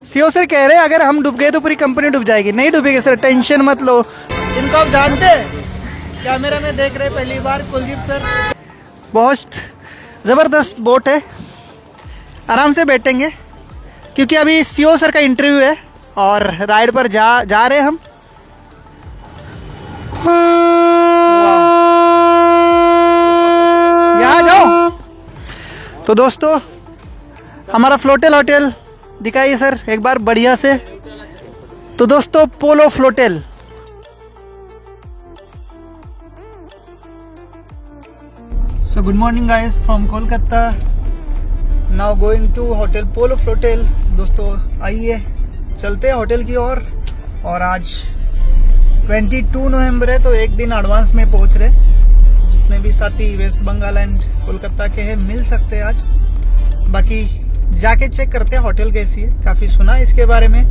CO sir कह रहे हैं अगर हम डूब गए तो पूरी कंपनी डूब जाएगी। नहीं डूबेगी सर, टेंशन मत लो। इनको आप जानते हैं, कैमरा में देख रहे पहली बार, कुलदीप सर। बहुत ज़बरदस्त बोट है, आराम से बैठेंगे क्योंकि अभी सीओ सर का इंटरव्यू है और राइड पर जा रहे हैं हम। यहाँ जाओ। तो दोस्तों हमारा फ्लोटेल होटल दिखाइए सर एक बार बढ़िया से। तो दोस्तों Polo Floatel, so good morning guys from Kolkata, now going to hotel Polo Floatel. दोस्तों आइए चलते हैं होटल की ओर। और आज 22 नवंबर है तो एक दिन एडवांस में पहुंच रहे। जितने भी साथी वेस्ट बंगाल एंड कोलकाता के हैं मिल सकते हैं आज। बाकी जाके चेक करते हैं होटल कैसी है, काफी सुना है इसके बारे में।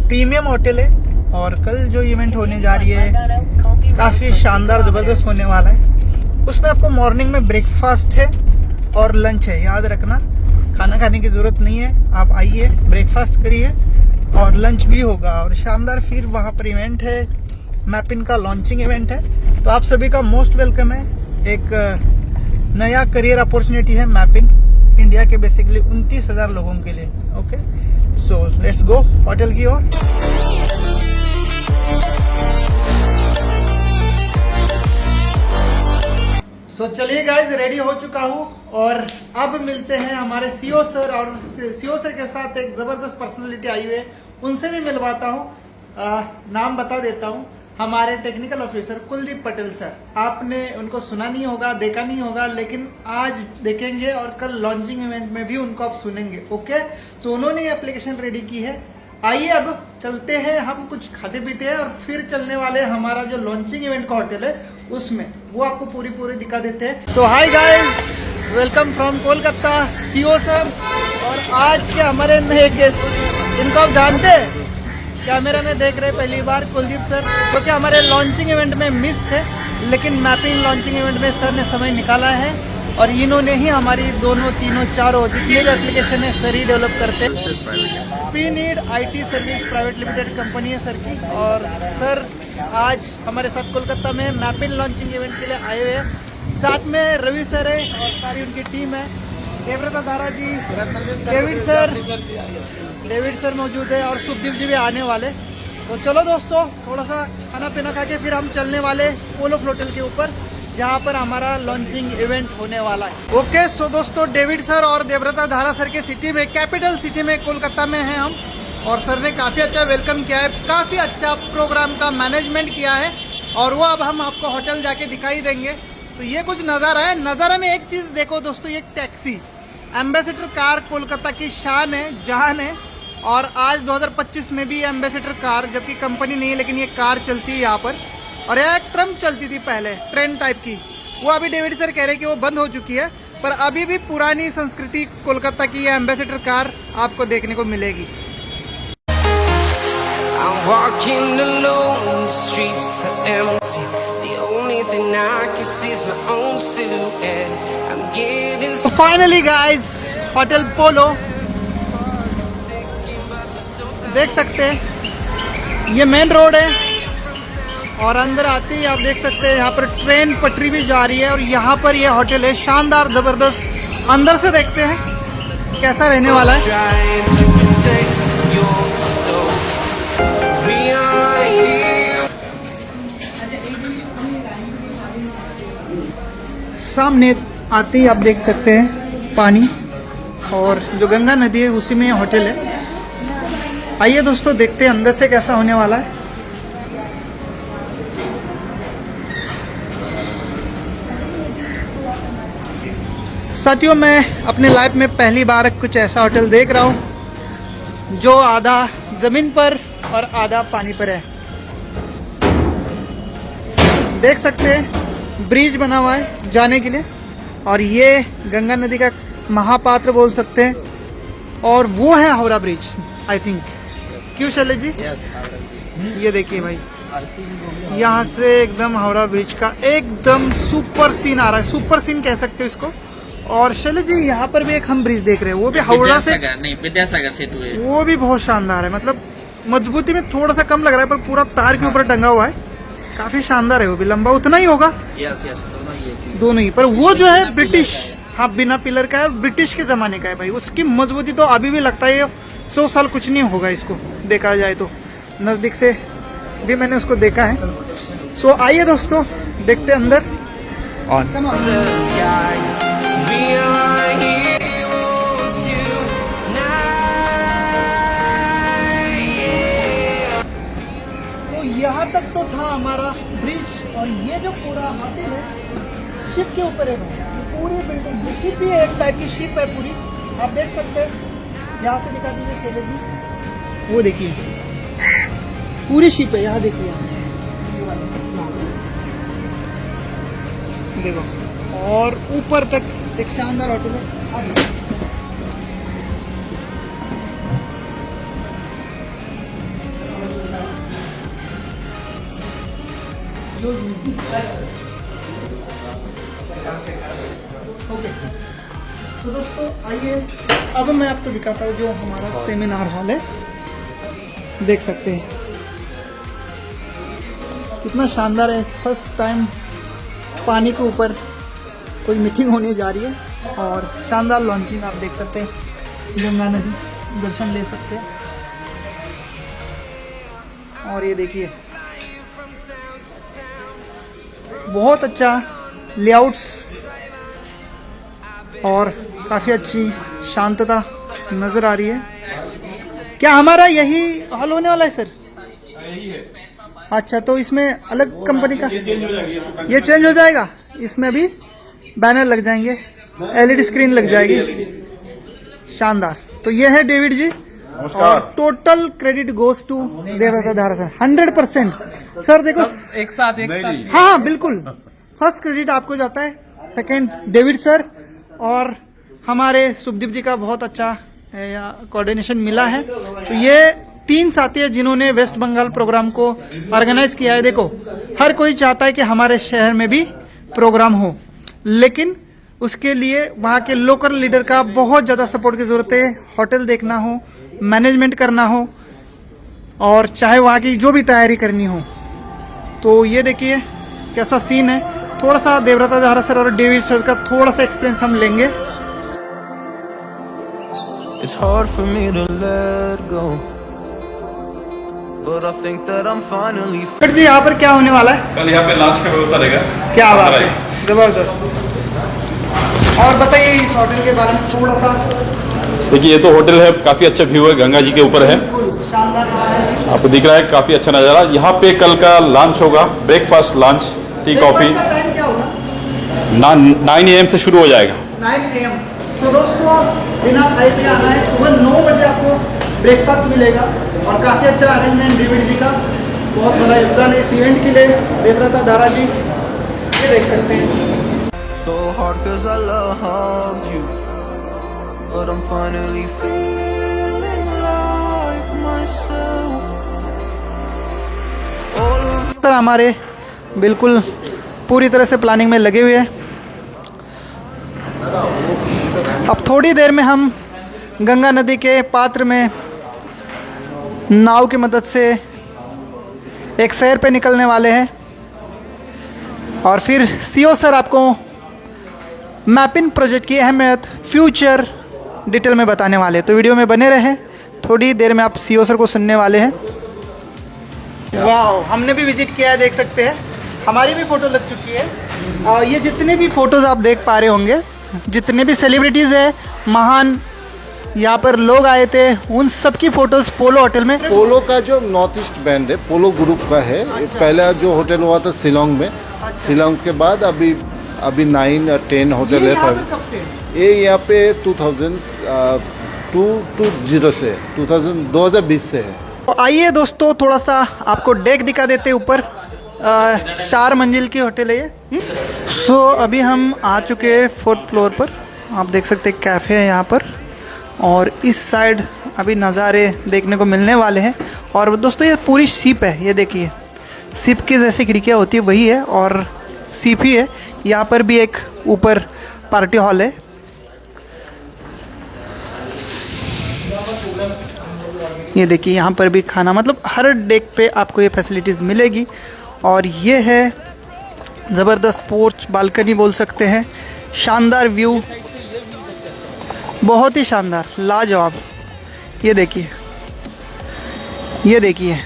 प्रीमियम होटल है और कल जो इवेंट होने जा रही है काफी शानदार जबरदस्त होने वाला है। उसमें आपको मॉर्निंग में ब्रेकफास्ट है और लंच है, याद रखना खाना खाने की जरूरत नहीं है। आप आइए ब्रेकफास्ट करिए और लंच भी होगा और शानदार। फिर वहाँ पर इवेंट है, मैपिन का लॉन्चिंग इवेंट है, तो आप सभी का मोस्ट वेलकम है। एक नया करियर अपॉर्चुनिटी है मैपिन इंडिया के बेसिकली 29,000 लोगों के लिए। Okay, so let's go hotel की ओर। सो चलिए गाइज, रेडी हो चुका हूँ और अब मिलते हैं हमारे सीओ सर। और सीओ सर के साथ एक जबरदस्त पर्सनालिटी आई हुई है, उनसे भी मिलवाता हूँ। नाम बता देता हूँ, हमारे technical officer Kuldeep Patel sir. आपने उनको सुना नहीं होगा, देखा नहीं होगा, लेकिन आज देखेंगे और कल लॉन्चिंग इवेंट में भी उनको आप सुनेंगे। ओके, सो उन्होंने ये एप्लीकेशन रेडी की है। आइए अब चलते हैं, हम कुछ खाते पीते हैं और फिर चलने वाले हमारा जो लॉन्चिंग इवेंट का होटल है उसमें, वो आपको पूरी दिखा देते हैं। So hi guys, welcome from Kolkata, CO sir. और आज के हमारे नए गेस्ट, इनको आप जानते हैं, कैमरा में देख रहे पहली बार, कुलदीप सर, क्योंकि हमारे लॉन्चिंग इवेंट में मिस थे, लेकिन मैपिंग लॉन्चिंग इवेंट में सर ने समय निकाला है और इन्होंने ही हमारी दोनों तीनों चारों जितने भी एप्लीकेशन है सर ही डेवलप करते हैं। P need IT service private limited company है सर की। और सर आज हमारे साथ कोलकाता में मैपिंग लॉन्चिंग इवेंट के लिए आए हुए हैं। साथ में रवि सर है और सारी उनकी टीम है। देवव्रता धारा जी, डेविड सर मौजूद है और सुखदीप जी भी आने वाले। तो चलो दोस्तों, थोड़ा सा खाना पीना खा के फिर हम चलने वाले पोलो फ्लोटेल के ऊपर, जहाँ पर हमारा लॉन्चिंग इवेंट होने वाला है। ओके, सो दोस्तों डेविड सर और देवव्रता धारा सर के सिटी में, कैपिटल सिटी में कोलकाता में हैं हम। और सर ने काफ़ी अच्छा वेलकम किया है, काफ़ी अच्छा प्रोग्राम का मैनेजमेंट किया है और वो अब हम आपको होटल जाके दिखाई देंगे। तो ये कुछ नज़ारा है। नज़ारा में एक चीज़ देखो दोस्तों, ये टैक्सी एम्बेसडर कार कोलकाता की शान है, जान है। और आज 2025 में भी एम्बेसडर कार, जबकि कंपनी नहीं है लेकिन ये कार चलती है यहाँ पर। और यह एक ट्रम चलती थी पहले, ट्रेन टाइप की, वो अभी डेविड सर कह रहे हैं कि वो बंद हो चुकी है, पर अभी भी पुरानी संस्कृति कोलकाता की यह एम्बेसडर कार आपको देखने को मिलेगी। फाइनली गाइस, होटल पोलो देख सकते हैं, ये मेन रोड है और अंदर आते ही आप देख सकते हैं यहाँ पर ट्रेन पटरी भी जा रही है और यहाँ पर ये होटल है, शानदार जबरदस्त। अंदर से देखते हैं कैसा रहने वाला है। सामने आते ही आप देख सकते हैं पानी, और जो गंगा नदी है उसी में होटल है। आइए दोस्तों देखते हैं अंदर से कैसा होने वाला है। साथियों, मैं अपने लाइफ में पहली बार कुछ ऐसा होटल देख रहा हूँ जो आधा जमीन पर और आधा पानी पर है। देख सकते हैं ब्रिज बना हुआ है जाने के लिए, और ये गंगा नदी का महापात्र बोल सकते हैं, और वो है हावड़ा ब्रिज आई थिंक। क्यों शैलेश जी? ये देखिए भाई, यहाँ से एकदम हावड़ा ब्रिज का एकदम सुपर सीन आ रहा है। सुपर सीन कह सकते हो इसको। और शैलेश जी यहाँ पर भी एक हम ब्रिज देख रहे हैं, वो भी हावड़ा से नहीं, विद्यासागर सेतु है। वो भी बहुत शानदार है, मतलब मजबूती में थोड़ा सा कम लग रहा है पर पूरा तार के ऊपर टंगा हुआ है, काफी शानदार है। वो भी लंबा उतना ही होगा, दोनों ही। पर वो जो है ब्रिटिश, हाँ बिना पिलर का है, ब्रिटिश के जमाने का है भाई। उसकी मजबूती तो अभी भी लगता है 100 साल कुछ नहीं होगा इसको, देखा जाए तो। नजदीक से भी मैंने उसको देखा है। सो आइए दोस्तों, देखते हैं अंदर। ऑन तो यहाँ तक तो था हमारा ब्रिज, और ये जो पूरा होटल है शिप के ऊपर है। पूरी बिल्डिंग शिप ही है, एक टाइप की शिप है पूरी, आप देख सकते हैं। यहाँ से दिखा दीजिए शैलेश जी, वो देखिए पूरी शिप है, यहाँ देखिए, देखो, और ऊपर तक एक शानदार होटल है। ओके तो दोस्तों आइए, अब मैं आपको दिखाता हूँ जो हमारा सेमिनार हॉल है। देख सकते हैं कितना शानदार है। फर्स्ट टाइम पानी के ऊपर कोई मीटिंग होने जा रही है, और शानदार लॉन्चिंग आप देख सकते हैं, गंगा नदी दर्शन ले सकते हैं। और ये देखिए बहुत अच्छा लेआउट्स और काफ़ी अच्छी शांतता नज़र आ रही है। क्या हमारा यही हॉल होने वाला है सर? यही है। अच्छा, तो इसमें अलग कंपनी का ये चेंज हो जाएगा। इसमें भी बैनर लग जाएंगे, एलईडी स्क्रीन लग जाएगी, शानदार। तो ये है डेविड जी, और total credit goes to Devvrat Dhara sir, 100%। Sir देखो एक साथ हाँ बिल्कुल, फर्स्ट क्रेडिट आपको जाता है, सेकंड डेविड सर, और हमारे सुखदीप जी का बहुत अच्छा कोऑर्डिनेशन मिला है। तो ये 3 साथी है जिन्होंने वेस्ट बंगाल प्रोग्राम को ऑर्गेनाइज किया है। देखो हर कोई चाहता है कि हमारे शहर में भी प्रोग्राम हो, लेकिन उसके लिए वहाँ के लोकल लीडर का बहुत ज़्यादा सपोर्ट की ज़रूरत है। होटल देखना हो, मैनेजमेंट करना हो, और चाहे वहाँ की जो भी तैयारी करनी हो। तो ये देखिए कैसा सीन है। थोड़ा सा देवव्रत धारा सर और डेविड सर का थोड़ा सा एक्सपीरियंस हम लेंगे। It's hard for me to let go, but I think that I'm finally फिर जी यहाँ पर क्या होने वाला है? कल यहाँ पे लंच का व्यवस्था रहेगा। क्या बात है, जबरदस्त। और बताइए इस होटल के बारे में थोड़ा सा। देखिए ये तो होटल है, काफ़ी अच्छा व्यू है, गंगा जी के ऊपर है, शानदार है। आपको दिख रहा है, काफ़ी अच्छा नज़ारा। यहाँ पे कल का लंच होगा, breakfast, lunch, T, coffee. Time क्या होगा? 9 AM से शुरू हो जाएगा। 9 AM। तो दोस्तों बिना खाए पे आना है, सुबह 9 बजे आपको ब्रेकफास्ट मिलेगा, और काफ़ी अच्छा अरेंजमेंट डेविड जी का बहुत बड़ा योगदान है इस इवेंट के लिए। देवव्रत धारा जी ये देख सकते हैं। so hard 'cause I loved you, but I'm finally feeling like myself. All of sir हमारे बिल्कुल पूरी तरह से प्लानिंग में लगे हुए हैं। अब थोड़ी देर में हम गंगा नदी के पात्र में नाव की मदद से एक सैर पे निकलने वाले हैं, और फिर सीओ सर आपको मैपिंग प्रोजेक्ट की अहमियत फ्यूचर डिटेल में बताने वाले हैं। तो वीडियो में बने रहें, थोड़ी देर में आप सीओ सर को सुनने वाले हैं। वाह, हमने भी विजिट किया है, देख सकते हैं, हमारी भी फ़ोटो लग चुकी है। और ये जितने भी फ़ोटोज़ आप देख पा रहे होंगे, जितने भी सेलिब्रिटीज़ हैं, महान यहाँ पर लोग आए थे, उन सब की फ़ोटोज़ पोलो होटल में। पोलो का जो नॉर्थ ईस्ट बैंड है, पोलो ग्रुप का है। पहला जो होटल हुआ था शिलोंग में, शिलोंग के बाद अभी 9 या 10 होटल ये है। यहाँ पे कब से है? ये यहाँ पे 2020 से है, 2020 से है। तो आइए दोस्तों थोड़ा सा आपको डेक दिखा देते हैं। ऊपर 4 मंजिल की होटल है ये। सो अभी हम आ चुके हैं 4th फ्लोर पर। आप देख सकते हैं कैफ़े है यहाँ पर, और इस साइड अभी नज़ारे देखने को मिलने वाले हैं। और दोस्तों ये पूरी शिप है, ये देखिए शिप की जैसे खिड़कियाँ होती है वही है, और शिप ही है। यहाँ पर भी एक ऊपर पार्टी हॉल है, ये देखिए यहाँ पर भी खाना, मतलब हर डेक पे आपको ये फैसिलिटीज़ मिलेगी। और ये है ज़बरदस्त पोर्च, बालकनी बोल सकते हैं, शानदार व्यू, बहुत ही शानदार, लाजवाब। ये देखिए, ये देखिए,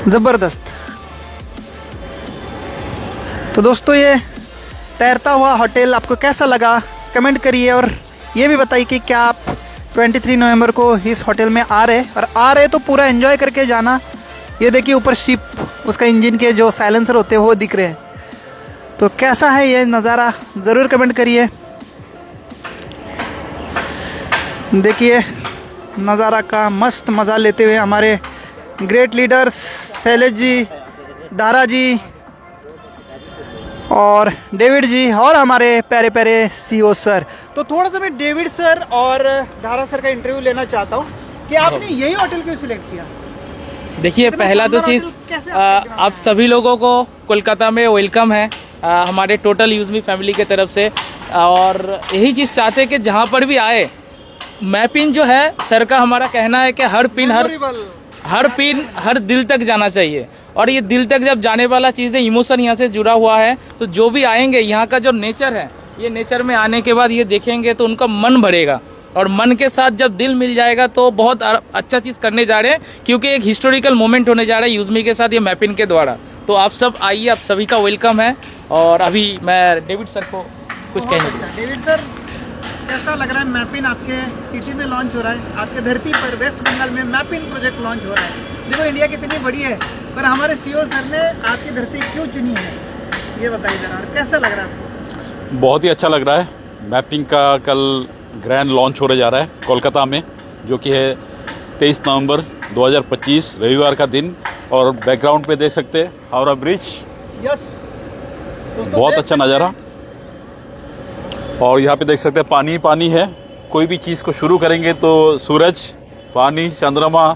ज़बरदस्त। तो दोस्तों ये तैरता हुआ होटल आपको कैसा लगा कमेंट करिए, और ये भी बताइए कि क्या आप 23 नवंबर को इस होटल में आ रहे तो पूरा एंजॉय करके जाना। ये देखिए ऊपर शिप, उसका इंजन के जो साइलेंसर होते हैं वो दिख रहे हैं। तो कैसा है ये नज़ारा ज़रूर कमेंट करिए। देखिए नज़ारा का मस्त मज़ा लेते हुए हमारे ग्रेट लीडर्स शैलेश जी, दारा जी और डेविड जी, और हमारे प्यारे प्यारे सीईओ सर। तो थोड़ा सा मैं डेविड सर और दारा सर का इंटरव्यू लेना चाहता हूँ कि आपने यही होटल क्यों सिलेक्ट किया? देखिए, इतना पहला तो शानदार चीज़ होटल कैसे आपके दिमाग में आप सभी लोगों को कोलकाता में वेलकम है हमारे टोटल यूज़मी फैमिली के तरफ से। और यही चीज़ चाहते हैं कि जहाँ पर भी आए, मैपिन जो है सर का हमारा कहना है कि हर पिन हर दिल तक जाना चाहिए। और ये दिल तक जब जाने वाला चीज़ है, इमोशन यहाँ से जुड़ा हुआ है। तो जो भी आएंगे, यहाँ का जो नेचर है, ये नेचर में आने के बाद ये देखेंगे तो उनका मन भरेगा, और मन के साथ जब दिल मिल जाएगा तो बहुत अच्छा चीज़ करने जा रहे हैं, क्योंकि एक हिस्टोरिकल मोमेंट होने जा रहा है यूज़मी के साथ ये मैपिन के द्वारा। तो आप सब आइए, आप सभी का वेलकम है। और अभी मैं डेविड सर को कुछ कहना चाहूँगा। डेविड सर, कैसा लग रहा है मैपिन आपके सिटी में लॉन्च हो रहा है, आपके धरती पर वेस्ट बंगाल में मैपिन प्रोजेक्ट लॉन्च हो रहा है। देखो इंडिया कितनी बड़ी है, पर हमारे सीईओ सर ने आपकी धरती क्यों चुनी है, ये बताइए जरा। और कैसा लग रहा है आपको? बहुत ही अच्छा लग रहा है। मैपिंग का कल ग्रैंड लॉन्च होने जा रहा है कोलकाता में, जो कि है 23 नवंबर 2025 रविवार का दिन। और बैकग्राउंड पे देख सकते हैं हावड़ा ब्रिज, यस बहुत अच्छा नज़ारा। और यहाँ पे देख सकते हैं पानी पानी है। कोई भी चीज़ को शुरू करेंगे तो सूरज, पानी, चंद्रमा,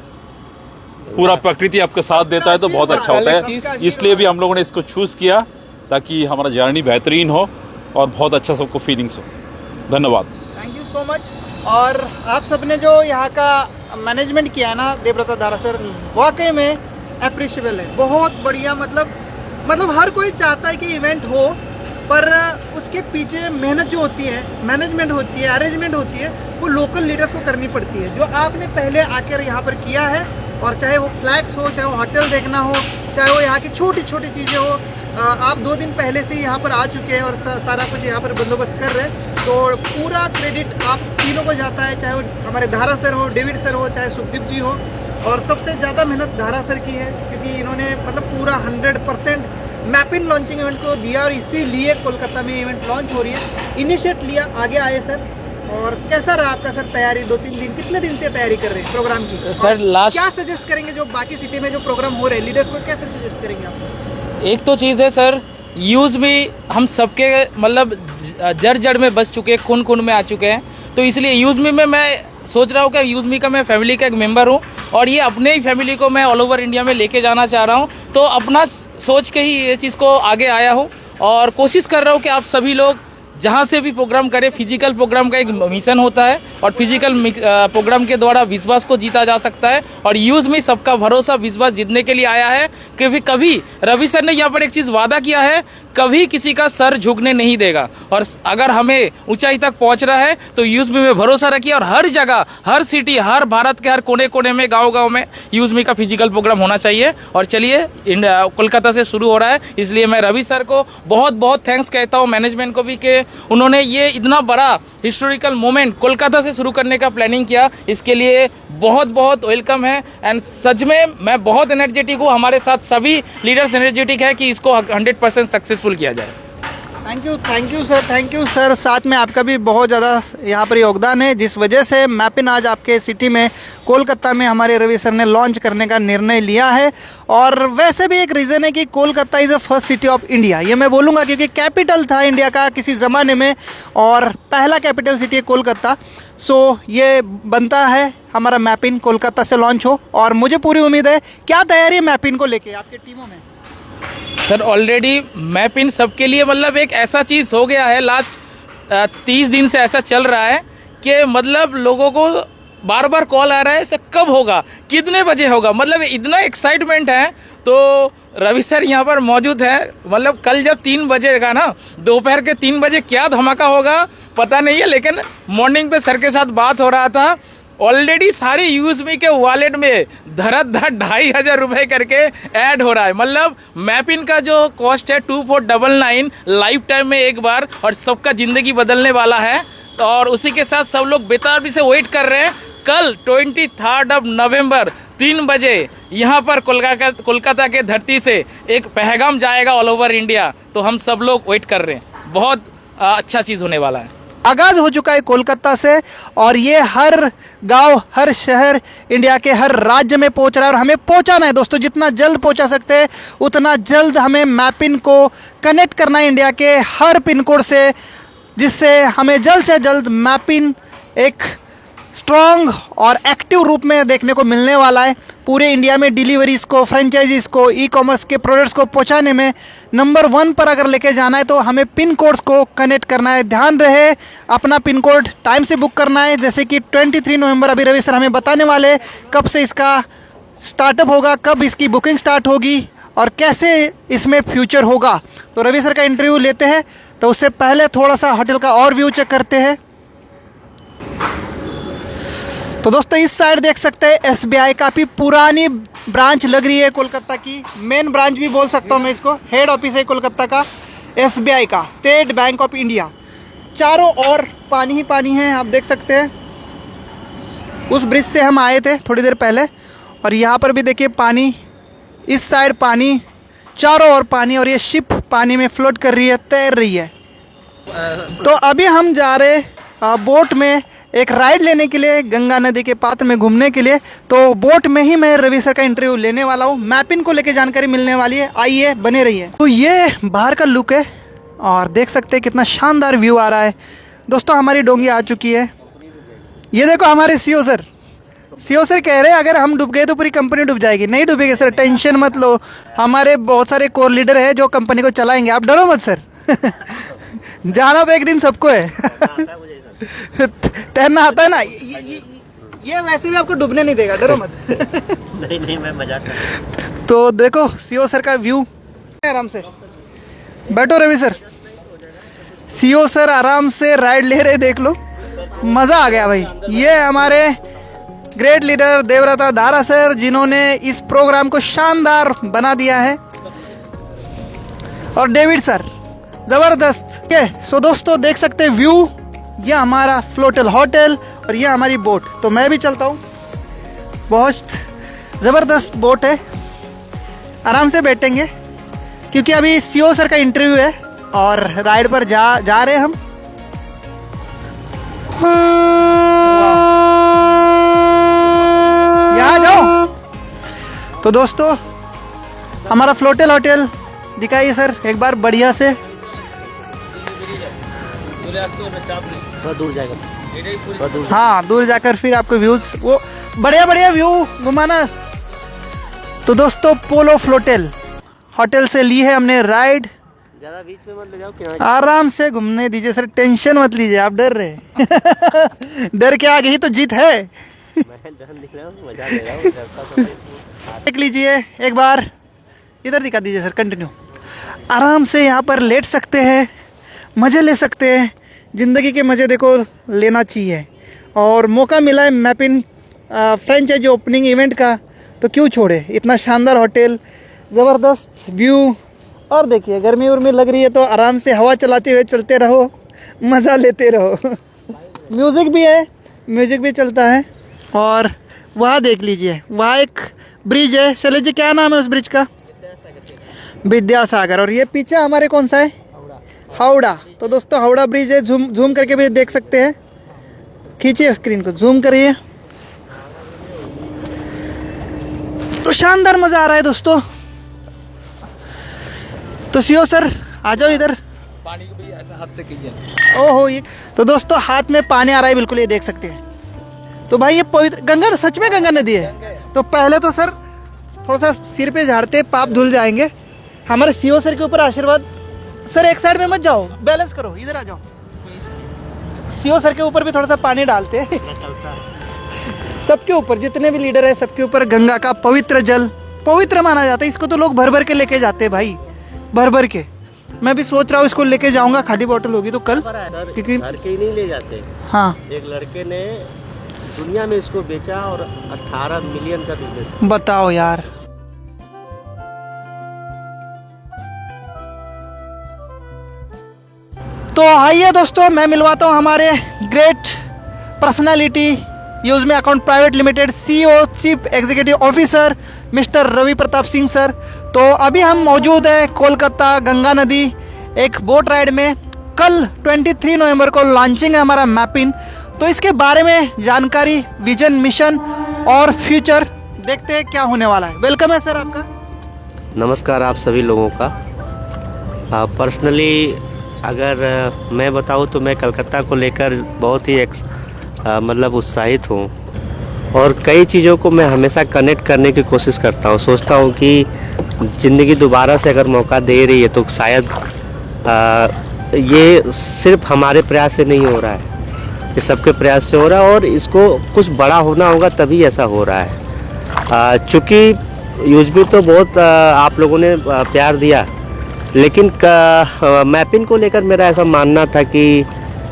पूरा प्रकृति आपका साथ देता है तो बहुत अच्छा होता है। इसलिए भी हम लोगों ने इसको चूज़ किया ताकि हमारा जर्नी बेहतरीन हो और बहुत अच्छा सबको फीलिंग्स हो। धन्यवाद, थैंक यू सो मच। और आप सबने जो यहाँ का मैनेजमेंट किया है ना देवव्रता दारा सर, वाकई में अप्रिशिएबल है, बहुत बढ़िया। मतलब हर कोई चाहता है कि इवेंट हो, पर उसके पीछे मेहनत जो होती है, मैनेजमेंट होती है, अरेंजमेंट होती है, वो लोकल लीडर्स को करनी पड़ती है, जो आपने पहले आकर यहाँ पर किया है। और चाहे वो फ्लैग्स हो, चाहे वो होटल देखना हो, चाहे वो यहाँ की छोटी छोटी चीज़ें हो, आप 2 दिन पहले से यहाँ पर आ चुके हैं और सारा कुछ यहाँ पर बंदोबस्त कर रहे हैं। तो पूरा क्रेडिट आप तीनों को जाता है, चाहे वो हमारे दारा सर हो, डेविड सर हो, चाहे सुखदीप जी हो। और सबसे ज़्यादा मेहनत दारा सर की है, क्योंकि इन्होंने मतलब पूरा 100% मैपिन लॉन्चिंग इवेंट को दिया, और इसीलिए कोलकाता में इवेंट लॉन्च हो रही है। इनिशिएट लिया, आगे आए सर। और कैसा रहा आपका सर तैयारी? 2-3 दिन, कितने दिन से तैयारी कर रहे हैं प्रोग्राम की? सर लास्ट क्या सजेस्ट करेंगे जो बाकी सिटी में जो प्रोग्राम हो रहे हैं, लीडर्स को कैसे सजेस्ट करेंगे आप? एक तो चीज़ है सर, यूज़ भी हम सबके मतलब जड़ जड़ में बस चुके हैं, खून खून में आ चुके हैं। तो इसलिए यूज़ में मैं सोच रहा हूँ कि यूज़ मी का मैं फैमिली का एक मेंबर हूँ, और ये अपने ही फैमिली को मैं ऑल ओवर इंडिया में लेके जाना चाह रहा हूँ। तो अपना सोच के ही ये चीज़ को आगे आया हूँ, और कोशिश कर रहा हूँ कि आप सभी लोग जहाँ से भी प्रोग्राम करें, फिजिकल प्रोग्राम का एक मिशन होता है, और फिजिकल प्रोग्राम के द्वारा विश्वास को जीता जा सकता है। और यूज़ में सबका भरोसा, विश्वास जीतने के लिए आया है। कि कभी रवि सर ने यहाँ पर एक चीज़ वादा किया है, कभी किसी का सर झुकने नहीं देगा। और अगर हमें ऊंचाई तक पहुँच रहा है तो यूज़ में भरोसा रखिए, और हर जगह, हर सिटी, हर भारत के हर कोने कोने में, गाँव में यूज़ में का फिजिकल प्रोग्राम होना चाहिए। और चलिए, कोलकाता से शुरू हो रहा है, इसलिए मैं रवि सर को बहुत बहुत थैंक्स कहता हूँ, मैनेजमेंट को भी, कि उन्होंने ये इतना बड़ा हिस्टोरिकल मोमेंट कोलकाता से शुरू करने का प्लानिंग किया। इसके लिए बहुत बहुत वेलकम है। एंड सच में मैं बहुत एनर्जेटिक हूँ, हमारे साथ सभी लीडर्स एनर्जेटिक है कि इसको 100% सक्सेसफुल किया जाए। Thank you sir, thank you sir. साथ में आपका भी बहुत ज़्यादा यहाँ पर योगदान है, जिस वजह से मैपिन आज आपके सिटी में, कोलकाता में हमारे रवि सर ने लॉन्च करने का निर्णय लिया है। और वैसे भी एक रीज़न है कि Kolkata is the first city of India, ये मैं बोलूँगा, क्योंकि कैपिटल था इंडिया का किसी ज़माने में, और पहला कैपिटल सिटी है कोलकाता। सो ये बनता है हमारा मैपिन कोलकाता से लॉन्च हो, और मुझे पूरी उम्मीद है। क्या तैयारी है मैपिन को लेके आपके टीमों में? सर ऑलरेडी मैपिन सबके लिए मतलब एक ऐसा चीज़ हो गया है, लास्ट 30 दिन से ऐसा चल रहा है कि मतलब लोगों को बार बार कॉल आ रहा है सर कब होगा, कितने बजे होगा, मतलब इतना एक्साइटमेंट है। तो रवि सर यहाँ पर मौजूद है, मतलब कल जब 3 बजेगा ना, दोपहर के 3 बजे क्या धमाका होगा पता नहीं है, लेकिन मॉर्निंग पे सर के साथ बात हो रहा था, ऑलरेडी सारे यूज़मी के वॉलेट में धड़ाधड़ 2,500 रुपये करके ऐड हो रहा है। मतलब मैपिन का जो कॉस्ट है 2499 लाइफ टाइम में एक बार, और सबका ज़िंदगी बदलने वाला है। तो और उसी के साथ सब लोग बेताबी से वेट कर रहे हैं। कल 23 नवंबर 3 बजे यहाँ पर कोलकाता के धरती से एक पैगाम जाएगा ऑल ओवर इंडिया। तो हम सब लोग वेट कर रहे हैं, बहुत अच्छा चीज़ होने वाला है। आगाज़ हो चुका है कोलकाता से, और ये हर गांव, हर शहर, इंडिया के हर राज्य में पहुंच रहा है, और हमें पहुंचाना है दोस्तों, जितना जल्द पहुंचा सकते हैं उतना जल्द हमें मैपिन को कनेक्ट करना है इंडिया के हर पिन कोड से, जिससे हमें जल्द से जल्द मैपिन एक स्ट्रॉन्ग और एक्टिव रूप में देखने को मिलने वाला है। पूरे इंडिया में डिलीवरीज़ को, फ्रेंचाइजीज़ को, ई कॉमर्स के प्रोडक्ट्स को पहुंचाने में नंबर 1 पर अगर लेके जाना है तो हमें पिन कोड्स को कनेक्ट करना है। ध्यान रहे, अपना पिन कोड टाइम से बुक करना है, जैसे कि 23 नवंबर अभी रवि सर हमें बताने वाले कब से इसका स्टार्टअप होगा, कब इसकी बुकिंग स्टार्ट होगी और कैसे इसमें फ्यूचर होगा। तो रवि सर का इंटरव्यू लेते हैं, तो उससे पहले थोड़ा सा होटल का और व्यू चेक करते हैं। तो दोस्तों इस साइड देख सकते हैं SBI, काफ़ी पुरानी ब्रांच लग रही है कोलकाता की, मेन ब्रांच भी बोल सकता हूँ मैं इसको, हेड ऑफिस है कोलकाता का SBI का, स्टेट बैंक ऑफ इंडिया। चारों ओर पानी ही पानी है, आप देख सकते हैं। उस ब्रिज से हम आए थे थोड़ी देर पहले, और यहाँ पर भी देखिए पानी, इस साइड पानी, चारों ओर पानी, और ये शिप पानी में फ्लोट कर रही है, तैर रही है। तो अभी हम जा रहे बोट में एक राइड लेने के लिए, गंगा नदी के पात्र में घूमने के लिए। तो बोट में ही मैं रवि सर का इंटरव्यू लेने वाला हूँ, मैपिन को लेके जानकारी मिलने वाली है। आइए बने रहिए। तो ये बाहर का लुक है, और देख सकते हैं कितना शानदार व्यू आ रहा है। दोस्तों हमारी डोंगी आ चुकी है, ये देखो हमारे सीओ सर कह रहे हैं अगर हम डूब गए तो पूरी कंपनी डूब जाएगी। नहीं डूबेगी सर, टेंशन मत लो, हमारे बहुत सारे कोर लीडर हैं जो कंपनी को चलाएंगे, आप डरो मत सर। जाना तो एक दिन सबको है। तैरना आता है ना, ये वैसे भी आपको डूबने नहीं देगा, डरो मत। नहीं मैं मजाक कर। तो देखो सीओ सर का व्यू, आराम से बैठो रवि सर। सीओ सर आराम से राइड ले रहे, देख लो, मज़ा आ गया भाई। ये हमारे great leader Devavrata Dara sir, जिन्होंने इस प्रोग्राम को शानदार बना दिया है, और डेविड सर ज़बरदस्त के। सो दोस्तों देख सकते हैं व्यू, यह हमारा फ्लोटल होटल और यह हमारी बोट। तो मैं भी चलता हूँ, बहुत ज़बरदस्त बोट है, आराम से बैठेंगे क्योंकि अभी सीओ सर का इंटरव्यू है और राइड पर जा रहे हैं हम। यहाँ जाओ। तो दोस्तों हमारा फ्लोटल होटल दिखाइए सर एक बार बढ़िया से। थोड़ा दूर जाएगा, हाँ दूर जाकर फिर आपको व्यूज, वो बढ़िया व्यू घुमाना। तो दोस्तों पोलो फ्लोटल होटल से ली है हमने राइड, ज़्यादा बीच में मत ले जाओ, किनारे आराम से घूमने दीजिए सर, टेंशन मत लीजिए, आप डर रहे। डर के आगे ही तो जीत है। मैं डर दिख रहा हूँ, मजा ले रहा हूँ, डरता तो नहीं। देख लीजिए एक बार, इधर दिखा दीजिए सर, कंटिन्यू। आराम से यहाँ पर लेट सकते हैं, मज़े ले सकते हैं, ज़िंदगी के मज़े देखो लेना चाहिए। और मौका मिला है मैपिन फ्रेंचाइजी ओपनिंग इवेंट का, तो क्यों छोड़े। इतना शानदार होटल, ज़बरदस्त व्यू, और देखिए गर्मी उर्मी लग रही है तो आराम से हवा चलाते हुए चलते रहो, मज़ा लेते रहो। म्यूज़िक भी है, म्यूज़िक भी चलता है। और वहाँ देख लीजिए, वहाँ एक ब्रिज है, चले जी क्या नाम है उस ब्रिज का, विद्यासागर। और ये पीछे हमारे कौन सा है, हावड़ा। तो दोस्तों हावड़ा ब्रिज है, जूम करके भी देख सकते हैं, खींचिए स्क्रीन को, जूम करिए। तो शानदार मज़ा आ रहा है दोस्तों। तो सीओ सर आ जाओ इधर, पानी को भी ऐसा हाथ से कीजिए। ओहो ये तो दोस्तों हाथ में पानी आ रहा है, बिल्कुल ये देख सकते हैं। तो भाई ये पवित्र गंगा, सच में गंगा नदी है। तो पहले तो सर थोड़ा सा सिर पे झाड़ते, पाप धुल जाएंगे। हमारे सीओ सर के ऊपर आशीर्वाद। सर एक साइड में मत जाओ, बैलेंस करो, इधर आ जाओ। सीओ सर के ऊपर भी थोड़ा सा पानी डालते हैं। सबके ऊपर जितने भी लीडर है सबके ऊपर गंगा का पवित्र जल पवित्र माना जाता है। इसको तो लोग भर भर के लेके जाते हैं भाई, भर भर के। मैं भी सोच रहा हूँ इसको लेके जाऊंगा, खाली बोतल होगी तो कल, क्योंकि घर के ही नहीं ले जाते। हाँ एक लड़के ने दुनिया में इसको बेचा और 18 मिलियन का बिजनेस। बताओ यार। तो आइए दोस्तों, मैं मिलवाता हूँ हमारे ग्रेट पर्सनालिटी यूज में account private limited CEO chief executive officer mister Ravi Pratap Singh sir. तो अभी हम मौजूद हैं कोलकाता गंगा नदी एक बोट राइड में। कल 23 नवंबर को लॉन्चिंग है हमारा मैपिन। तो इसके बारे में जानकारी, विजन, मिशन और फ्यूचर देखते हैं क्या होने वाला है। वेलकम है सर आपका। नमस्कार आप सभी लोगों का। पर्सनली अगर मैं बताऊं तो मैं कलकत्ता को लेकर बहुत ही मतलब उत्साहित हूं और कई चीज़ों को मैं हमेशा कनेक्ट करने की कोशिश करता हूं। सोचता हूं कि ज़िंदगी दोबारा से अगर मौका दे रही है तो शायद ये सिर्फ हमारे प्रयास से नहीं हो रहा है, ये सबके प्रयास से हो रहा है और इसको कुछ बड़ा होना होगा तभी ऐसा हो रहा है। चूँकि यूजबी तो बहुत आप लोगों ने प्यार दिया, लेकिन मैपिंग को लेकर मेरा ऐसा मानना था कि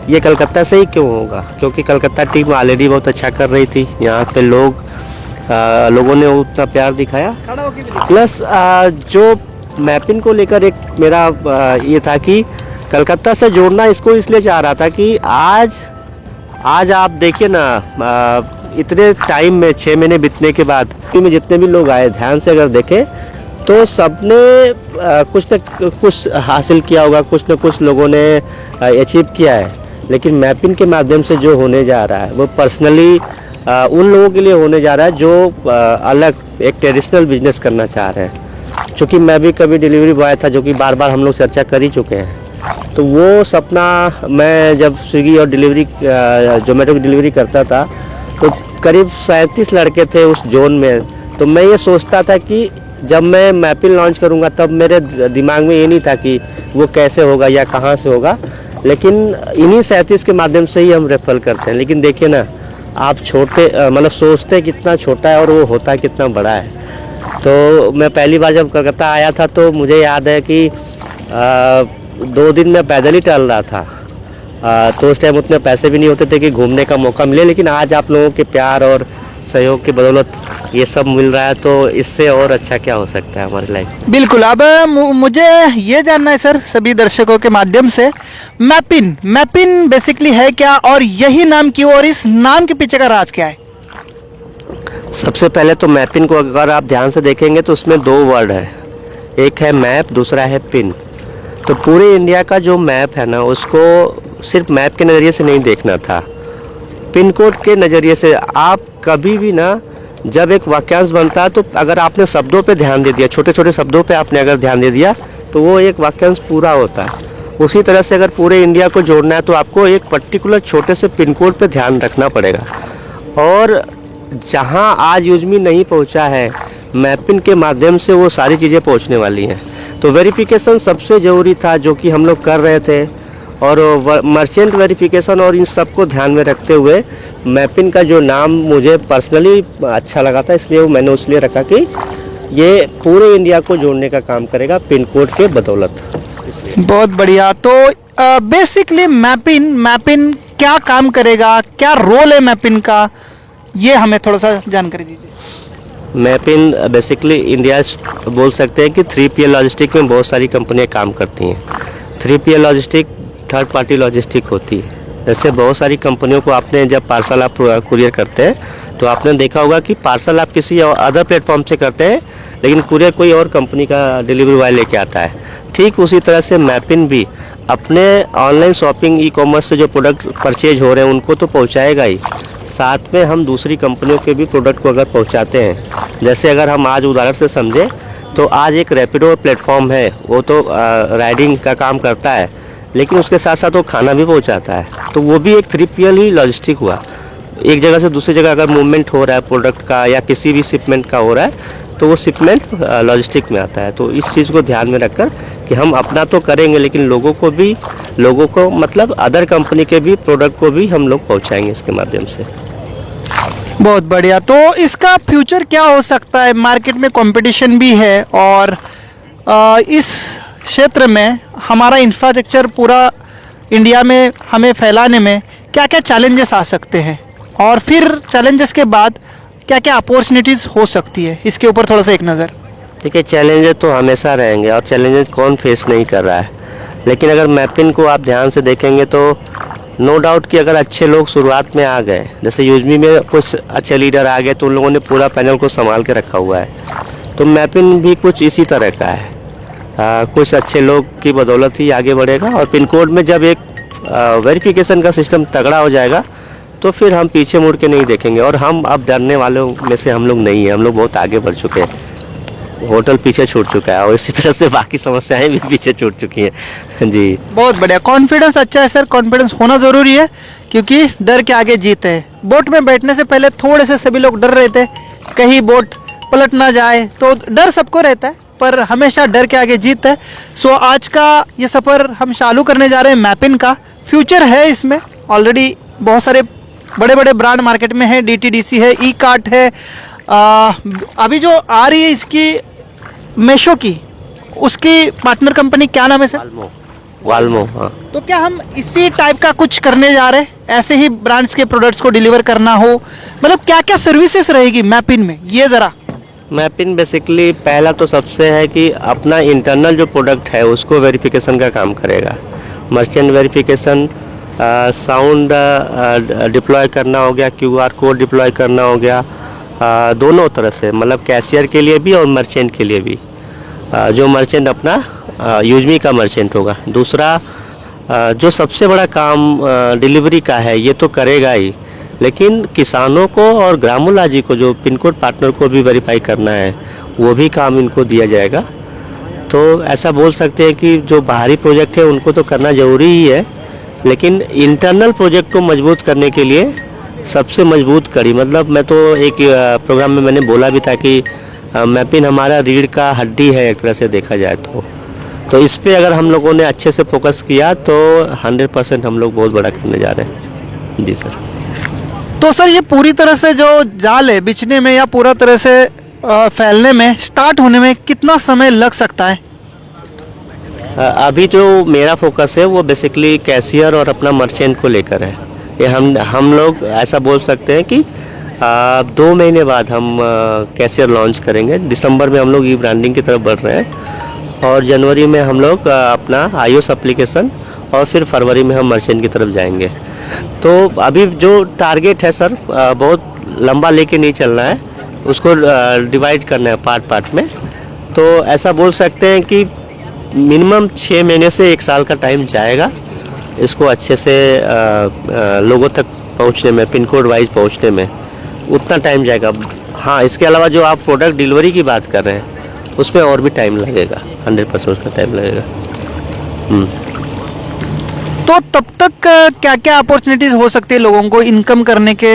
ये कलकत्ता से ही क्यों होगा, क्योंकि कलकत्ता टीम ऑलरेडी बहुत अच्छा कर रही थी। यहाँ पे लोगों ने उतना प्यार दिखाया। प्लस जो मैपिंग को लेकर एक मेरा ये था कि कलकत्ता से जोड़ना इसको इसलिए चाह रहा था कि आज आप देखिए ना, इतने टाइम में 6 महीने बीतने के बाद में जितने भी लोग आए ध्यान से अगर देखें तो सबने कुछ न कुछ हासिल किया होगा, कुछ न कुछ लोगों ने अचीव किया है। लेकिन मैपिंग के माध्यम से जो होने जा रहा है वो पर्सनली उन लोगों के लिए होने जा रहा है जो अलग एक ट्रेडिशनल बिजनेस करना चाह रहे हैं। क्योंकि मैं भी कभी डिलीवरी बॉय था, जो कि बार बार हम लोग चर्चा कर ही चुके हैं। तो वो सपना मैं जब स्विगी और जोमेटो की डिलीवरी करता था तो करीब 37 लड़के थे उस जोन में। तो मैं ये सोचता था कि जब मैं मैपिन लॉन्च करूंगा तब मेरे दिमाग में ये नहीं था कि वो कैसे होगा या कहाँ से होगा, लेकिन इन्हीं 37 के माध्यम से ही हम रेफर करते हैं। लेकिन देखिए ना, आप छोटे मतलब सोचते कितना छोटा है और वो होता कितना बड़ा है। तो मैं पहली बार जब कलकत्ता आया था तो मुझे याद है कि 2 दिन मैं पैदल ही टहल रहा था। तो उस टाइम उतने पैसे भी नहीं होते थे कि घूमने का मौका मिले, लेकिन आज आप लोगों के प्यार और सहयोग की बदौलत ये सब मिल रहा है। तो इससे और अच्छा क्या हो सकता है हमारी लाइफ। बिल्कुल। अब मुझे ये जानना है सर सभी दर्शकों के माध्यम से, मैपिन बेसिकली है क्या और यही नाम क्यों और इस नाम के पीछे का राज क्या है? सबसे पहले तो मैपिन को अगर आप ध्यान से देखेंगे तो उसमें 2 वर्ड है, एक है मैप, दूसरा है पिन। तो पूरे इंडिया का जो मैप है ना, उसको सिर्फ मैप के नज़रिए से नहीं देखना था, पिन कोड के नज़रिए से। आप कभी भी ना, जब एक वाक्यांश बनता है तो अगर आपने शब्दों पे ध्यान दे दिया, छोटे छोटे शब्दों पे आपने अगर ध्यान दे दिया तो वो एक वाक्यांश पूरा होता है। उसी तरह से अगर पूरे इंडिया को जोड़ना है तो आपको एक पर्टिकुलर छोटे से पिन कोड पे ध्यान रखना पड़ेगा। और जहां आज यूजमी नहीं पहुंचा है, मैपिन के माध्यम से वो सारी चीज़ें पहुंचने वाली हैं। तो वेरिफिकेशन सबसे ज़रूरी था, जो कि हम लोग कर रहे थे, और मर्चेंट वेरिफिकेशन और इन सब को ध्यान में रखते हुए मैपिन का जो नाम मुझे पर्सनली अच्छा लगा था, इसलिए मैंने उसलिए रखा कि ये पूरे इंडिया को जोड़ने का काम करेगा पिन कोड के बदौलत। बहुत बढ़िया। तो बेसिकली मैपिन क्या काम करेगा, क्या रोल है मैपिन का, ये हमें थोड़ा सा जानकारी दीजिए। मैपिन बेसिकली इंडिया बोल सकते हैं कि 3PL लॉजिस्टिक में बहुत सारी कंपनियां काम करती हैं। 3PL logistic third party logistic होती है। जैसे बहुत सारी कंपनियों को आपने जब पार्सल आप कुरियर करते हैं तो आपने देखा होगा कि पार्सल आप किसी अदर प्लेटफॉर्म से करते हैं, लेकिन कुरियर कोई और कंपनी का डिलीवरी बॉय लेके आता है। ठीक उसी तरह से मैपिन भी अपने ऑनलाइन शॉपिंग ई-कॉमर्स से जो प्रोडक्ट परचेज हो रहे हैं उनको तो पहुंचाएगा ही, साथ में हम दूसरी कंपनियों के भी प्रोडक्ट को अगर पहुंचाते हैं। जैसे अगर हम आज उदाहरण से समझें तो आज एक रैपिडो प्लेटफॉर्म है, वो तो राइडिंग का काम करता है, लेकिन उसके साथ साथ वो खाना भी पहुंचाता है। तो वो भी एक 3PL ही लॉजिस्टिक हुआ। एक जगह से दूसरी जगह अगर मूवमेंट हो रहा है प्रोडक्ट का या किसी भी शिपमेंट का हो रहा है तो वो शिपमेंट लॉजिस्टिक में आता है। तो इस चीज़ को ध्यान में रखकर कि हम अपना तो करेंगे, लेकिन लोगों को मतलब अदर कंपनी के भी प्रोडक्ट को भी हम लोग पहुंचाएंगे इसके माध्यम से। बहुत बढ़िया। तो इसका फ्यूचर क्या हो सकता है? मार्केट में कंपटीशन भी है और इस क्षेत्र में हमारा इंफ्रास्ट्रक्चर पूरा इंडिया में हमें फैलाने में क्या क्या चैलेंजेस आ सकते हैं, और फिर चैलेंजेस के बाद क्या क्या अपॉर्चुनिटीज़ हो सकती है, इसके ऊपर थोड़ा सा एक नज़र। देखिए, चैलेंजेस तो हमेशा रहेंगे और चैलेंजेस कौन फेस नहीं कर रहा है, लेकिन अगर मैपिन को आप ध्यान से देखेंगे तो नो डाउट कि अगर अच्छे लोग शुरुआत में आ गए, जैसे यूजमी में कुछ अच्छे लीडर आ गए तो उन लोगों ने पूरा पैनल को संभाल के रखा हुआ है, तो मैपिन भी कुछ इसी तरह का है। कुछ अच्छे लोग की बदौलत ही आगे बढ़ेगा, और पिन कोड में जब एक वेरिफिकेशन का सिस्टम तगड़ा हो जाएगा तो फिर हम पीछे मुड़ के नहीं देखेंगे, और हम अब डरने वालों में से हम लोग नहीं हैं, हम लोग बहुत आगे बढ़ चुके हैं। होटल पीछे छूट चुका है और इसी तरह से बाकी समस्याएं भी पीछे छूट चुकी हैं। जी, बहुत बढ़िया। कॉन्फिडेंस अच्छा है सर, कॉन्फिडेंस होना ज़रूरी है क्योंकि डर के आगे जीत है। बोट में बैठने से पहले थोड़े से सभी लोग डर रहे थे कहीं बोट पलट ना जाए, तो डर सबको रहता है, पर हमेशा डर के आगे जीत है। सो आज का ये सफ़र हम चालू करने जा रहे हैं मैपिन का। फ्यूचर है इसमें, ऑलरेडी बहुत सारे बड़े बड़े ब्रांड मार्केट में है, DTDC है, ई कार्ट है, अभी जो आ रही है इसकी मेशो की, उसकी पार्टनर कंपनी क्या नाम है सर? वाल्मो। हाँ, तो क्या हम इसी टाइप का कुछ करने जा रहे हैं, ऐसे ही ब्रांड्स के प्रोडक्ट्स को डिलीवर करना हो, मतलब क्या क्या सर्विसेज रहेगी मैपिन में, ये ज़रा। मैपिन बेसिकली पहला तो सबसे है कि अपना इंटरनल जो प्रोडक्ट है उसको वेरिफिकेशन का काम करेगा। मर्चेंट वेरिफिकेशन, साउंड डिप्लॉय करना हो गया, QR कोड डिप्लॉय करना हो गया, दोनों तरह से, मतलब कैशियर के लिए भी और मर्चेंट के लिए भी। जो मर्चेंट अपना यूजमी का मर्चेंट होगा। दूसरा जो सबसे बड़ा काम डिलीवरी का है, ये तो करेगा ही, लेकिन किसानों को और ग्रामोला जी को, जो पिन कोड पार्टनर को भी वेरीफाई करना है, वो भी काम इनको दिया जाएगा। तो ऐसा बोल सकते हैं कि जो बाहरी प्रोजेक्ट है उनको तो करना ज़रूरी ही है, लेकिन इंटरनल प्रोजेक्ट को मजबूत करने के लिए सबसे मजबूत कड़ी, मतलब मैं तो एक प्रोग्राम में मैंने बोला भी था कि मैपिन हमारा रीढ़ का हड्डी है एक तरह से देखा जाए तो इस पे अगर हम लोगों ने अच्छे से फोकस किया तो 100% हम लोग बहुत बड़ा करने जा रहे हैं। जी सर। तो सर ये पूरी तरह से जो जाल है बिछने में या पूरा तरह से फैलने में, स्टार्ट होने में कितना समय लग सकता है? अभी जो मेरा फोकस है वो बेसिकली कैशियर और अपना मर्चेंट को लेकर है। ये हम लोग ऐसा बोल सकते हैं कि 2 महीने बाद हम कैशियर लॉन्च करेंगे। दिसंबर में हम लोग ई ब्रांडिंग की तरफ बढ़ रहे हैं और जनवरी में हम लोग अपना iOS एप्लीकेशन और फिर फरवरी में हम मर्चेंट की तरफ जाएंगे। तो अभी जो टारगेट है सर बहुत लंबा लेके नहीं चलना है, उसको डिवाइड करना है पार्ट में। तो ऐसा बोल सकते हैं कि मिनिमम 6 महीने से 1 साल का टाइम जाएगा इसको अच्छे से लोगों तक पहुंचने में, पिन कोड वाइज पहुंचने में उतना टाइम जाएगा। हाँ, इसके अलावा जो आप प्रोडक्ट डिलीवरी की बात कर रहे हैं उसमें और भी टाइम लगेगा, 100% उसका टाइम लगेगा। तो तब तक क्या क्या अपॉर्चुनिटीज़ हो सकती है लोगों को इनकम करने के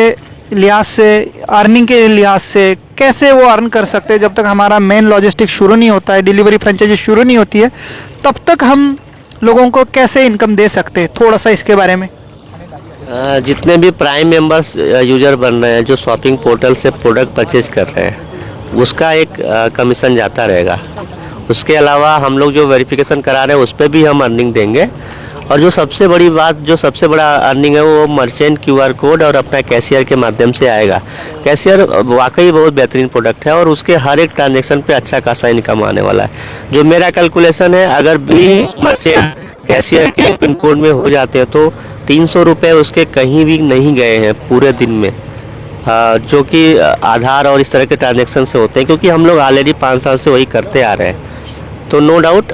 लिहाज से, अर्निंग के लिहाज से? कैसे वो अर्न कर सकते हैं जब तक हमारा मेन लॉजिस्टिक शुरू नहीं होता है, डिलीवरी फ्रेंचाइजी शुरू नहीं होती है, तब तक हम लोगों को कैसे इनकम दे सकते हैं? थोड़ा सा इसके बारे में। जितने भी प्राइम मेंबर्स यूजर बन रहे हैं जो शॉपिंग पोर्टल से प्रोडक्ट परचेज कर रहे हैं उसका एक कमीशन जाता रहेगा। उसके अलावा हम लोग जो वेरिफिकेशन करा रहे हैं उस पर भी हम अर्निंग देंगे। और जो सबसे बड़ी बात, जो सबसे बड़ा अर्निंग है वो मर्चेंट QR कोड और अपना कैशियर के माध्यम से आएगा। कैशियर वाकई बहुत बेहतरीन प्रोडक्ट है और उसके हर एक ट्रांजेक्शन पे अच्छा खासा इनकम आने वाला है। जो मेरा कैलकुलेशन है, अगर 20 मर्चेंट कैशियर के पिन कोड में हो जाते हैं तो 300 रुपये उसके कहीं भी नहीं गए हैं पूरे दिन में, जो कि आधार और इस तरह के ट्रांजेक्शन से होते हैं, क्योंकि हम लोग ऑलरेडी 5 साल से वही करते आ रहे हैं। तो नो डाउट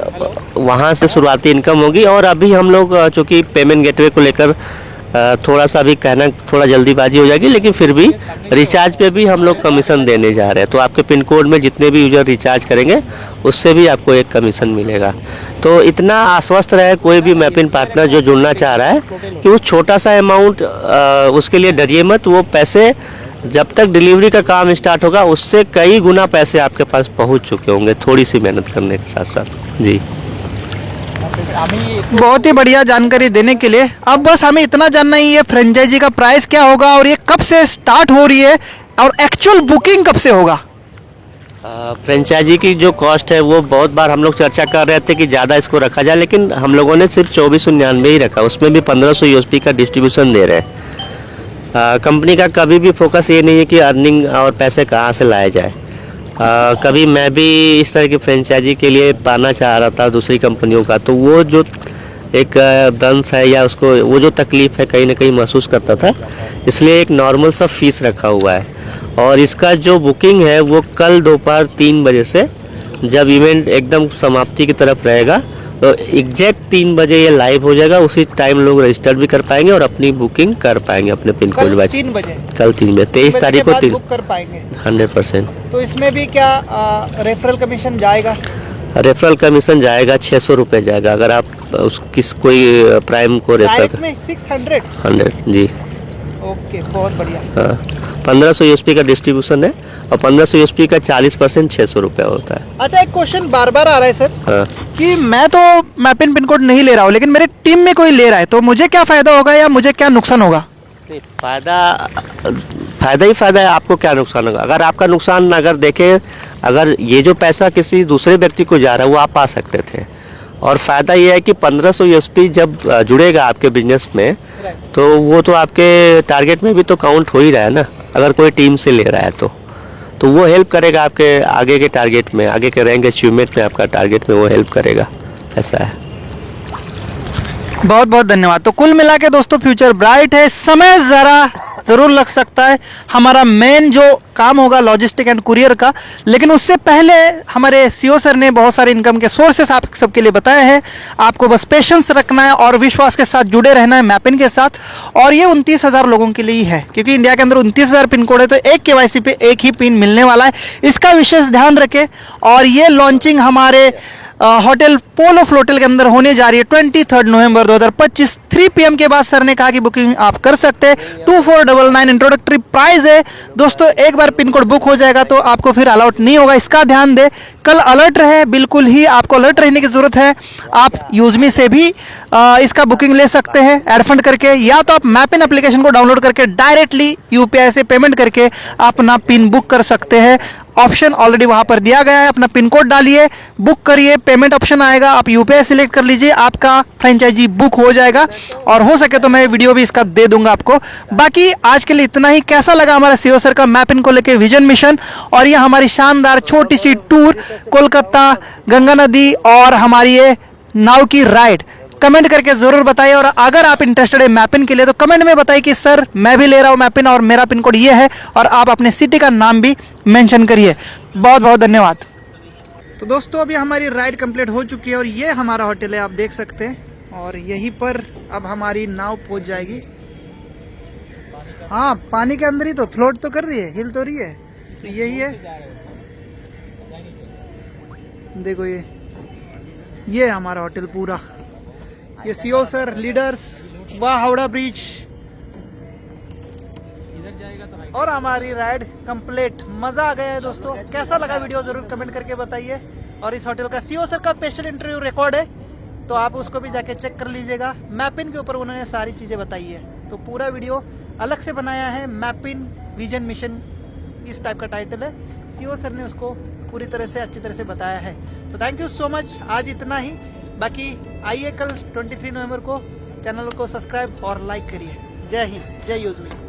वहाँ से शुरुआती इनकम होगी। और अभी हम लोग चूँकि पेमेंट गेटवे को लेकर थोड़ा सा भी कहना थोड़ा जल्दीबाजी हो जाएगी, लेकिन फिर भी रिचार्ज पे भी हम लोग कमीशन देने जा रहे हैं। तो आपके पिन कोड में जितने भी यूजर रिचार्ज करेंगे उससे भी आपको एक कमीशन मिलेगा। तो इतना आश्वस्त रहे कोई भी मैपिन पार्टनर जो जुड़ना चाह रहा है कि वो छोटा सा अमाउंट, उसके लिए डरिए मत। वो पैसे जब तक डिलीवरी का काम स्टार्ट होगा उससे कई गुना पैसे आपके पास पहुंच चुके होंगे, थोड़ी सी मेहनत करने के साथ साथ। जी, बहुत ही बढ़िया जानकारी देने के लिए। अब बस हमें इतना जानना ही है फ्रेंचाइजी का प्राइस क्या होगा और ये कब से स्टार्ट हो रही है, और एक्चुअल बुकिंग कब से होगा? फ्रेंचाइजी की जो कॉस्ट है वो बहुत बार हम लोग चर्चा कर रहे थे कि ज़्यादा इसको रखा जाए, लेकिन हम लोगों ने सिर्फ 2499 ही रखा, उसमें भी 1500 यूएसपी का डिस्ट्रीब्यूशन दे रहे हैं। कंपनी का कभी भी फोकस ये नहीं है कि अर्निंग और पैसे कहाँ से लाए जाए। कभी मैं भी इस तरह की फ्रेंचाइजी के लिए पाना चाह रहा था दूसरी कंपनियों का, तो वो जो एक दंश है या उसको वो जो तकलीफ़ है कहीं ना कहीं महसूस करता था, इसलिए एक नॉर्मल सा फीस रखा हुआ है। और इसका जो बुकिंग है वो कल दोपहर 3 बजे से, जब इवेंट एकदम समाप्ति की तरफ रहेगा, तो एग्जैक्ट 3 बजे ये लाइव हो जाएगा। उसी टाइम लोग रजिस्टर भी कर पाएंगे और अपनी बुकिंग कर पाएंगे अपने पिन कोड कल 3 बजे, कल 3 बजे 23 तारीख को बुक कर पाएंगे 100%। तो इसमें भी क्या रेफरल कमीशन जाएगा? रेफरल कमीशन जाएगा 600 रुपये जाएगा अगर आप कोई प्राइम को रेफर डायरेक्ट में 600। 100 जी। ओके, बहुत बढ़िया। हाँ, 1500 यूएसपी का डिस्ट्रीब्यूशन है और 1500 यूएसपी का 40% 600 रुपये होता है। अच्छा, एक क्वेश्चन बार बार आ रहा है सर, हाँ। कि मैं तो मैपिन पिन कोड नहीं ले रहा हूँ, लेकिन मेरे टीम में कोई ले रहा है, तो मुझे क्या फ़ायदा होगा या मुझे क्या नुकसान होगा? फ़ायदा ही फ़ायदा है, आपको क्या नुकसान होगा? अगर आपका नुकसान अगर देखें, अगर ये जो पैसा किसी दूसरे व्यक्ति को जा रहा है वो आप पा सकते थे, और फ़ायदा ये है कि 1500 यूएसपी जब जुड़ेगा आपके बिजनेस में, तो वो तो आपके टारगेट में भी तो काउंट हो ही रहा है ना, अगर कोई टीम से ले रहा है तो वो हेल्प करेगा आपके आगे के टारगेट में, आगे के रैंक अचीवमेंट में, आपका टारगेट में वो हेल्प करेगा, ऐसा है। बहुत बहुत धन्यवाद। तो कुल मिला के दोस्तों फ्यूचर ब्राइट है। समय ज़रा ज़रूर लग सकता है, हमारा मेन जो काम होगा लॉजिस्टिक एंड कुरियर का, लेकिन उससे पहले हमारे सीईओ सर ने बहुत सारे इनकम के सोर्सेस आप सबके लिए बताए हैं। आपको बस पेशेंस रखना है और विश्वास के साथ जुड़े रहना है मैपिन के साथ। और ये 29,000 लोगों के लिए ही है, क्योंकि इंडिया के अंदर 29,000 पिन कोड है, तो एक केवाईसी पे एक ही पिन मिलने वाला है, इसका विशेष ध्यान रखें। और ये लॉन्चिंग हमारे होटल पोलो फ्लोटेल के अंदर होने जा रही है 23 नवंबर 2025 3 PM के बाद। सर ने कहा कि बुकिंग आप कर सकते हैं। 2499 इंट्रोडक्टरी प्राइस है दोस्तों। एक बार पिन कोड बुक हो जाएगा तो आपको फिर अलाउट नहीं होगा, इसका ध्यान दें। कल अलर्ट रहे, बिल्कुल ही आपको अलर्ट रहने की ज़रूरत है। आप यूजमी से भी इसका बुकिंग ले सकते हैं एड फंड करके, या तो आप मैपिन एप्लीकेशन को डाउनलोड करके डायरेक्टली UPI से पेमेंट करके अपना पिन बुक कर सकते हैं। ऑप्शन ऑलरेडी वहाँ पर दिया गया है, अपना पिन कोड डालिए, बुक करिए, पेमेंट ऑप्शन आएगा, आप UPI सिलेक्ट कर लीजिए, आपका फ्रेंचाइजी बुक हो जाएगा। और हो सके तो मैं वीडियो भी इसका दे दूंगा आपको। बाकी आज के लिए इतना ही। कैसा लगा हमारा सीईओ सर का मैपिन को लेके विजन मिशन और ये हमारी शानदार छोटी सी टूर कोलकाता, गंगा नदी और हमारी ये नाव की राइड, कमेंट करके ज़रूर बताइए। और अगर आप इंटरेस्टेड है मैपिन के लिए तो कमेंट में बताइए कि सर मैं भी ले रहा हूँ मैपिन और मेरा पिन कोड ये है, और आप अपने सिटी का नाम भी मेंशन करिए। बहुत बहुत धन्यवाद। तो दोस्तों अभी हमारी राइड कंप्लीट हो चुकी है और ये हमारा होटल है, आप देख सकते हैं। और यहीं पर अब हमारी नाव पहुंच जाएगी। हाँ, पानी के अंदर ही तो फ्लोट तो कर रही है, हिल तो रही है। तो यही है, देखो ये हमारा होटल पूरा। ये सीईओ सर, लीडर्स, वाह हावड़ा ब्रिज, और हमारी राइड कंप्लीट। मजा आ गया है दोस्तों। कैसा लगा वीडियो जरूर कमेंट करके बताइए। और इस होटल का सीईओ सर का स्पेशल इंटरव्यू रिकॉर्ड है, तो आप उसको भी जाके चेक कर लीजिएगा। मैपिन के ऊपर उन्होंने सारी चीजें बताई है, तो पूरा वीडियो अलग से बनाया है। मैपिन विजन मिशन इस टाइप का टाइटल है। सीईओ सर ने उसको पूरी तरह से अच्छी तरह से बताया है। तो थैंक यू सो मच, आज इतना ही। बाकी आइए कल 23 नवंबर को चैनल को सब्सक्राइब और लाइक करिए। जय हिंद, जय यूजमी।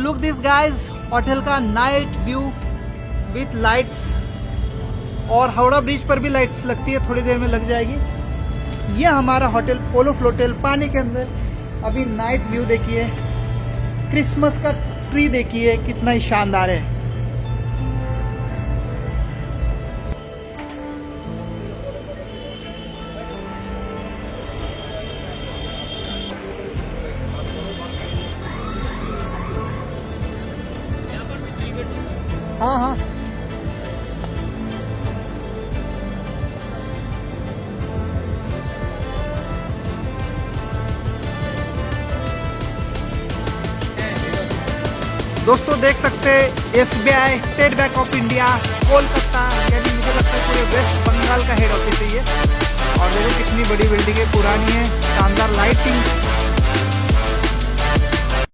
लुक दिस गाइस, होटल का नाइट व्यू विथ लाइट्स, और हावड़ा ब्रिज पर भी लाइट्स लगती है, थोड़ी देर में लग जाएगी। ये हमारा होटल पोलो फ्लोटेल पानी के अंदर। अभी नाइट व्यू देखिए, क्रिसमस का ट्री देखिए कितना ही शानदार है। हाँ हाँ, दोस्तों देख सकते हैं SBI state bank of India Kolkata, यानी मुझे लगता है पूरे वेस्ट बंगाल का हेड ऑफिस है ये। और देखो कितनी बड़ी बिल्डिंग है, पुरानी है, शानदार लाइटिंग